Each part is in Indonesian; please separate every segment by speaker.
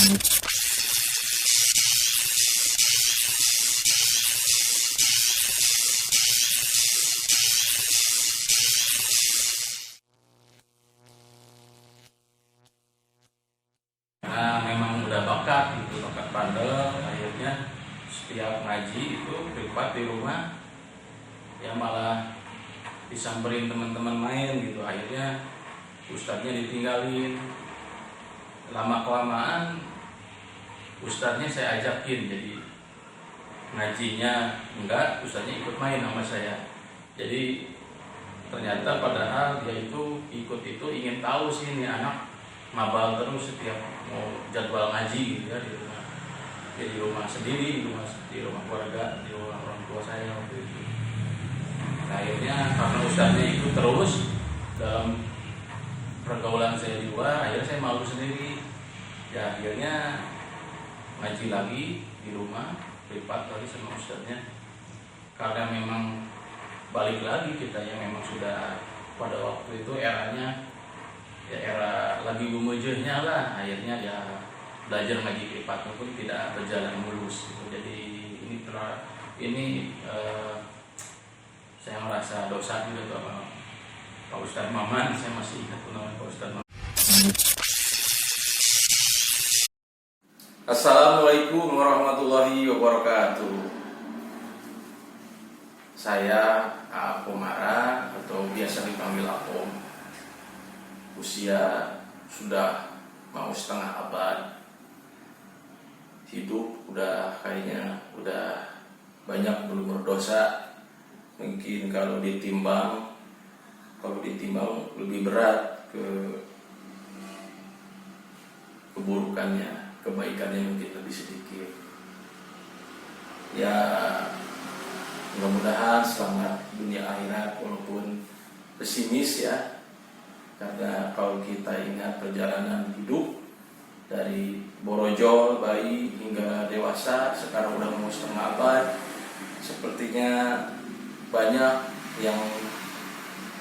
Speaker 1: Nah, memang udah bakat gitu, bakat bandel. Akhirnya setiap ngaji itu privat di rumah ya malah disamperin teman-teman main gitu. Akhirnya ustadznya ditinggalin. Lama kelamaan ustadznya saya ajakin, jadi ngajinya enggak, ustadznya ikut main sama saya. Jadi ternyata padahal dia itu ikut itu ingin tahu sih ini anak mabal terus setiap mau jadwal ngaji gitu ya di rumah. Ya, di rumah sendiri, di rumah keluarga, di rumah orang tua saya waktu itu. Nah, akhirnya karena ustadznya itu terus dalam pergaulan saya di luar, akhirnya saya malu sendiri. Ya akhirnya ngaji lagi di rumah privat lagi sama ustadznya. Karena memang balik lagi kita yang memang sudah pada waktu itu eranya ya era lagi bumujehnya lah, akhirnya ya belajar ngaji privat pun tidak berjalan mulus gitu. Jadi ini saya merasa dosa juga tuh Pak Ustadz Maman. Saya masih ingat namanya Pak Ustadz Maman.
Speaker 2: Assalamualaikum warahmatullahi wabarakatuh. Saya Akom Mara atau biasa dipanggil Akom. Usia sudah mau setengah abad. Hidup udah kayaknya udah banyak belum berdosa. Mungkin kalau ditimbang lebih berat keburukannya, kebaikannya mungkin lebih sedikit. Ya mudah-mudahan selamat dunia akhirat walaupun pesimis ya. Karena kalau kita ingat perjalanan hidup dari borojol, bayi hingga dewasa, sekarang udah mau setengah abad, sepertinya banyak yang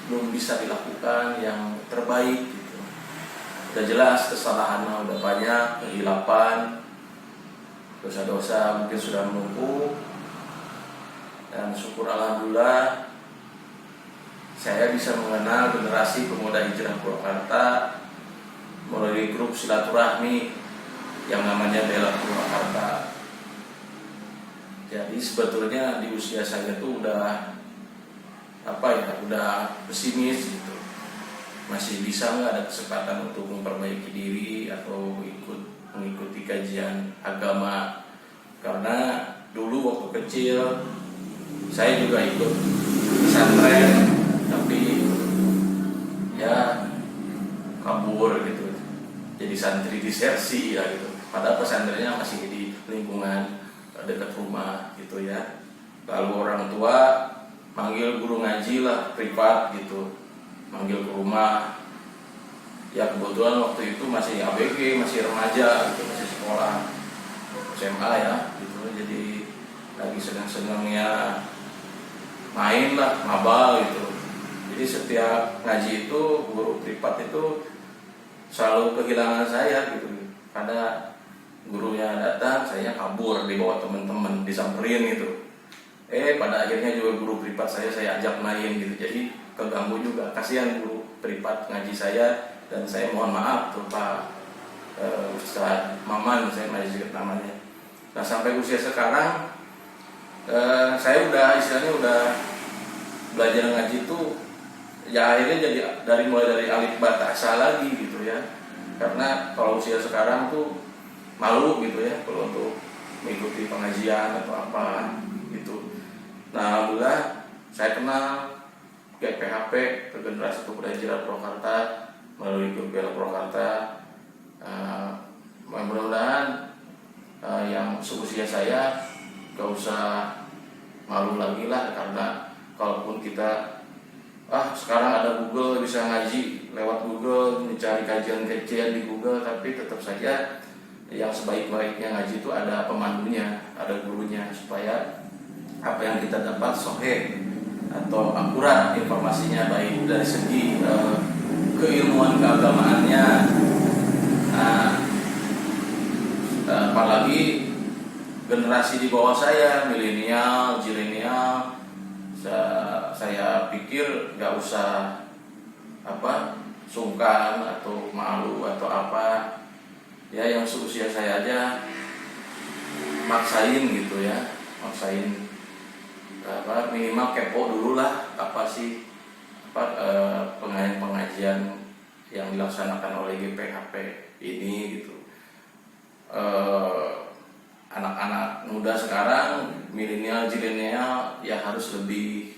Speaker 2: belum bisa dilakukan yang terbaik gitu. Udah jelas kesalahannya udah banyak, kehilapan, dosa-dosa mungkin sudah menumpuk. Dan syukur alhamdulillah saya bisa mengenal generasi pemuda hijrah Purwakarta melalui grup silaturahmi yang namanya Bela Purwakarta. Jadi sebetulnya di usia saya tuh udah pesimis gitu. Masih bisa nggak ada kesempatan untuk memperbaiki diri atau mengikuti kajian agama? Karena dulu waktu kecil saya juga ikut pesantren, tapi ya kabur gitu, jadi santri disersi ya gitu. Padahal pesantrennya masih di lingkungan dekat rumah gitu ya. Lalu orang tua manggil guru ngaji lah privat gitu, manggil ke rumah. Ya kebetulan waktu itu masih ABG, masih remaja gitu, masih sekolah SMA ya gitu. Jadi lagi senang-senangnya main lah, mabal gitu. Jadi setiap ngaji itu guru privat itu selalu kehilangan saya gitu. Karena gurunya datang, saya kabur di bawah teman-teman, disamperin gitu. Pada akhirnya juga guru privat saya ajak main gitu. Jadi keganggu juga, kasihan guru privat ngaji saya. Dan saya mohon maaf tuh Pak Ustadz Maman, saya masih ingat namanya. Nah sampai usia sekarang saya udah belajar ngaji itu ya akhirnya jadi mulai dari alif ba ta sa lagi gitu ya. Karena kalau usia sekarang tuh malu gitu ya kalau untuk mengikuti pengajian atau apa gitu. Nah alhamdulillah saya kenal GPHP ke generasi pemuda hijrah Purwakarta melalui grup Bela Purwakarta. Mudah-mudahan yang seusia saya gak usah malu lagi lah, karena kalaupun kita sekarang ada Google, bisa ngaji lewat Google, mencari kajian-kajian di Google, tapi tetap saja yang sebaik-baiknya ngaji itu ada pemandunya, ada gurunya, supaya apa yang kita dapat sahih atau akurat informasinya, baik dari segi keilmuan keagamaannya. Nah, apalagi generasi di bawah saya, milenial, zilenial, saya pikir nggak usah sungkan atau malu atau apa ya, yang seusia saya aja maksain gitu ya, minimal kepo dulu lah apa sih pengajian yang dilaksanakan oleh GPHP ini gitu. Anak-anak muda sekarang, milenial, zilenial ya harus lebih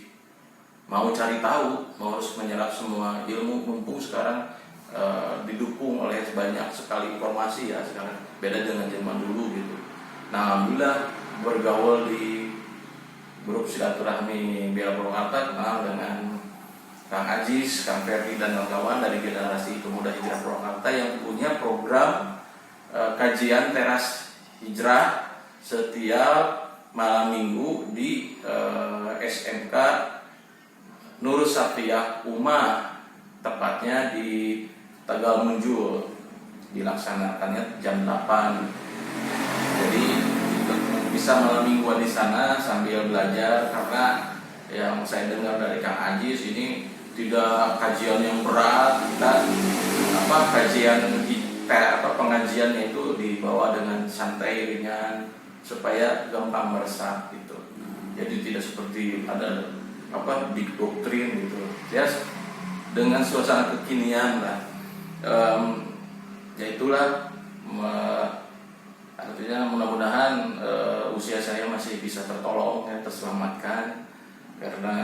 Speaker 2: mau cari tahu, mau harus menyerap semua ilmu, mumpung sekarang didukung oleh banyak sekali informasi ya sekarang, beda dengan zaman dulu gitu. Nah, alhamdulillah bergaul di grup silaturahmi Bela Purwakarta, kenal dengan Kang Ajis, Kang Ferdi dan kawan-kawan dari generasi pemuda hijrah Purwakarta yang punya program kajian teras hijrah setiap malam minggu di SMK Nur Safiyah Ummah, tepatnya di Tegal Munjul, dilaksanakannya jam 8. Jadi bisa malam mingguan di sana sambil belajar, karena yang saya dengar dari Kang Ajis ini tidak kajian yang berat, dan pengajiannya itu dibawa dengan santai, ringan, supaya gampang meresap gitu. Jadi tidak seperti ada big doktrin gitu ya, dengan suasana kekinian lah. Ya itulah, artinya mudah-mudahan usia saya masih bisa tertolong ya, terselamatkan, karena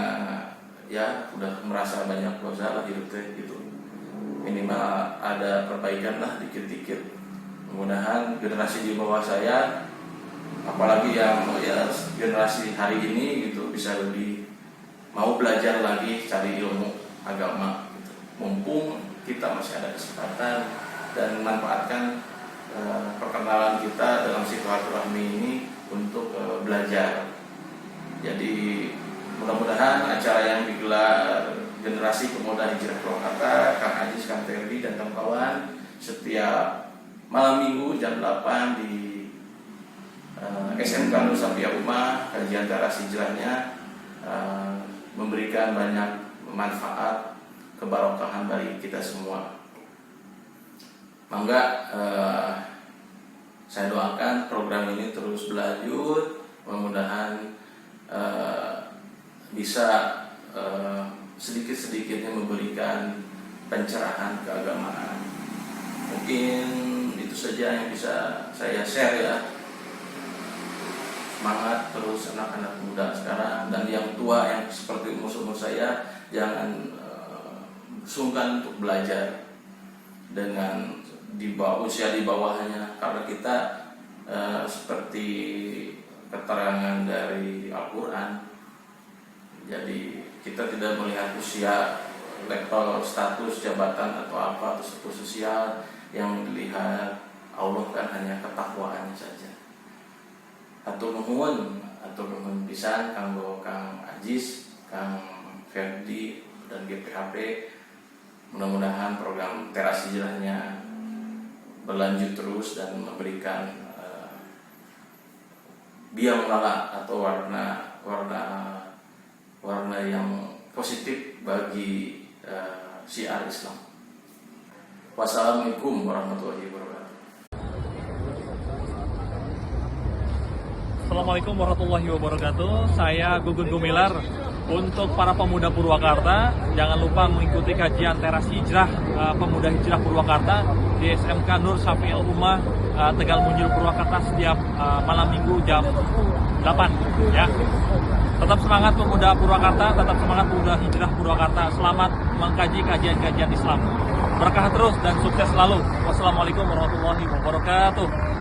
Speaker 2: ya udah merasa banyak dosa lah hidup gitu. Minimal ada perbaikan lah dikit-dikit. Mudah-mudahan generasi di bawah saya, apalagi yang generasi hari ini gitu, bisa lebih mau belajar lagi, cari ilmu agama gitu. Mumpung kita masih ada kesempatan, dan manfaatkan perkenalan kita dalam silaturahmi ini untuk belajar. Jadi mudah-mudahan acara yang digelar generasi pemuda hijrah Purwakarta, Kang Ajis, Kang Ferdi dan kawan-kawan, setiap malam minggu jam 8 di SMK Nur Safiyah Ummah, kajian teras hijrahnya memberikan banyak manfaat, kebarokahan bagi kita semua. Mangga saya doakan program ini terus berlanjut, mudah-mudahan bisa sedikit-sedikitnya memberikan pencerahan keagamaan. Mungkin itu saja yang bisa saya share ya. Semangat terus anak-anak muda sekarang, dan yang tua yang seperti umur saya, jangan sungkan untuk belajar dengan usia di bawahnya, karena kita seperti keterangan dari Al-Quran, jadi kita tidak melihat usia, level, status, jabatan atau apa, atau status sosial. Yang dilihat Allah kan hanya ketakwaannya saja. Atur nuhun pisan kanggo Kang Ajis, Kang Ferdi dan GPHP. Mudah-mudahan program teras hijrahnya berlanjut terus dan memberikan biang lala atau warna yang positif bagi syiar Islam. Wassalamualaikum warahmatullahi wabarakatuh.
Speaker 3: Assalamualaikum warahmatullahi wabarakatuh. Saya Gugun Gumilar. Untuk para pemuda Purwakarta, jangan lupa mengikuti kajian teras hijrah pemuda hijrah Purwakarta di SMK Nur Safiyah Ummah, Tegal Munjul Purwakarta, setiap malam minggu jam 8 ya. Tetap semangat pemuda Purwakarta, tetap semangat pemuda hijrah Purwakarta. Selamat mengkaji kajian-kajian Islam. Berkah terus dan sukses selalu. Wassalamualaikum warahmatullahi wabarakatuh.